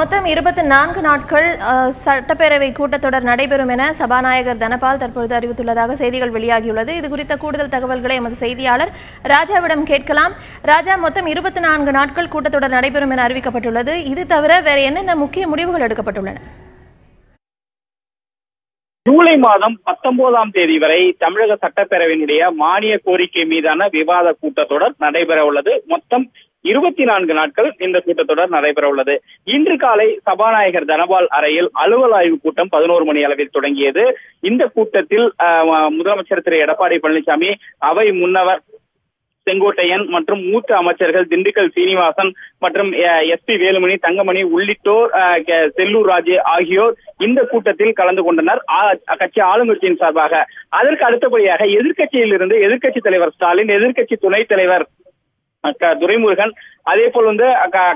மொத்தம் 24 நாட்கள் சட்டப்பேரவை கூட்டத்தொடர் நடைபெறும் என சபாநாயகர் தனபால் தற்பொழுது அறிவித்துள்ளதாக செய்திகள் வெளியாகியுள்ளது. இது குறித்த கூடுதல் தகவல்களை எமது செய்தியாளர் ராஜாவிடம் கேட்கலாம். ராஜா, மொத்தம் 24 நாட்கள் கூட்டத்தொடர் நடைபெறும் என அறிவிக்கப்பட்டுள்ளது. இது தவிர வேற என்னென்ன முக்கிய முடிவுகள் எடுக்கப்பட்டுள்ளன? ஜூலை மாதம் 19ஆம் தேதி வரை தமிழக சட்டப்பேரவையினுடைய மானிய கோரிக்கை மீதான விவாத கூட்டத்தொடர் நடைபெற உள்ளது. மொத்தம் 24 நாட்கள் இந்த கூட்டத்தொடர் நடைபெற உள்ளது. இன்று காலை சபாநாயகர் தனபால் அறையில் அலுவல் ஆய்வு கூட்டம் 11 மணி அளவில் தொடங்கியது. இந்த கூட்டத்தில் முதலமைச்சர் திரு எடப்பாடி பழனிசாமி, அவை முன்னவர் செங்கோட்டையன் மற்றும் மூத்த அமைச்சர்கள் திண்டுக்கல் சீனிவாசன் மற்றும் SP வேலுமணி, தங்கமணி உள்ளிட்டோர், செல்லூர் ராஜு ஆகியோர் இந்த கூட்டத்தில் கலந்து கொண்டனர் கட்சி ஆளுங்கட்சியின் சார்பாக. அதற்கு அடுத்தபடியாக எதிர்க்கட்சியிலிருந்து எதிர்க்கட்சி தலைவர் ஸ்டாலின், எதிர்க்கட்சி துணைத் தலைவர் துரைமுருகன், அதே போல்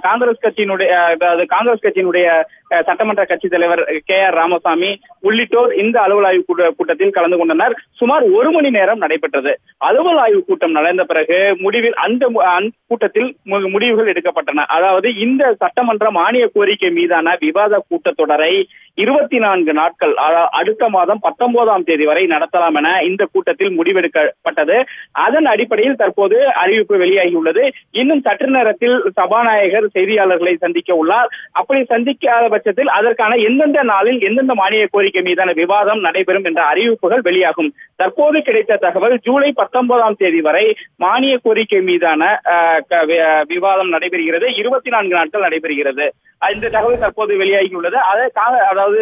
காங்கிரஸ் கட்சியினுடைய சட்டமன்ற கட்சி தலைவர் KR ராமசாமி உள்ளிட்டோர் இந்த அலுவல் ஆய்வு கூட்டத்தில் கலந்து கொண்டனர். சுமார் 1 மணி நேரம் நடைபெற்றது. அலுவல் ஆய்வு கூட்டம் நடந்த பிறகு முடிவில் அந்த கூட்டத்தில் முடிவுகள் எடுக்கப்பட்டன. அதாவது இந்த சட்டமன்ற மானிய கோரிக்கை மீதான விவாத கூட்டத்தொடரை 24 நாட்கள், அடுத்த மாதம் 19ஆம் தேதி வரை நடத்தலாம் என இந்த கூட்டத்தில் முடிவெடுக்கப்பட்டது. அதன் அடிப்படையில் தற்போது அறிவிப்பு வெளியாகியுள்ளது. இன்னும் சற்று நேரத்தில் சபாநாயகர் செய்தியாளர்களை சந்திக்க உள்ளார். அப்படி சந்திக்காத பட்சத்தில் அதற்கான எந்தெந்த நாளில் எந்தெந்த மானிய கோரிக்கை மீதான விவாதம் நடைபெறும் என்ற அறிவிப்புகள் வெளியாகும். தற்போது கிடைத்த தகவல் ஜூலை 19ஆம் தேதி வரை மானிய கோரிக்கை மீதான விவாதம் நடைபெறுகிறது. 24 நாட்கள் நடைபெறுகிறது. இந்த தகவல் தற்போது வெளியாகியுள்ளது. அதாவது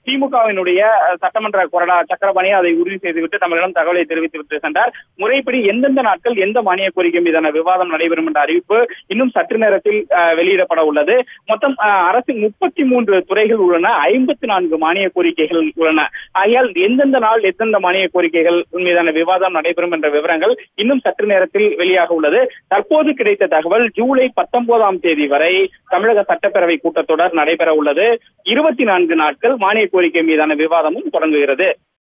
திமுகவினுடைய சட்டமன்ற கொறடா சக்கரபாணி அதை உறுதி செய்துவிட்டு நம்மளிடம் தகவலை தெரிவித்துவிட்டு சென்றார். முறைப்படி எந்தெந்த நாட்கள் எந்த மானிய கோரிக்கை மீதான விவாதம் நடைபெறும் என்ற அறிவிப்பு இன்னும் சற்று நேரத்தில் வெளியிடப்பட உள்ளது. மொத்தம் அரசின் 33 துறைகள் உள்ளன, 54 மானிய கோரிக்கைகள் உள்ளன. ஆகையால் எந்தெந்த நாள் எந்தெந்த மானிய கோரிக்கைகள் மீதான விவாதம் நடைபெறும் என்ற விவரங்கள் இன்னும் சற்று நேரத்தில் வெளியாக உள்ளது. தற்போது கிடைத்த தகவல் ஜூலை 19ஆம் தேதி வரை தமிழக சட்டப்பேரவை கூட்டத்தொடர் நடைபெற உள்ளது. 24 நாட்கள் மானிய கோரிக்கை மீதான விவாதமும் தொடங்குகிறது.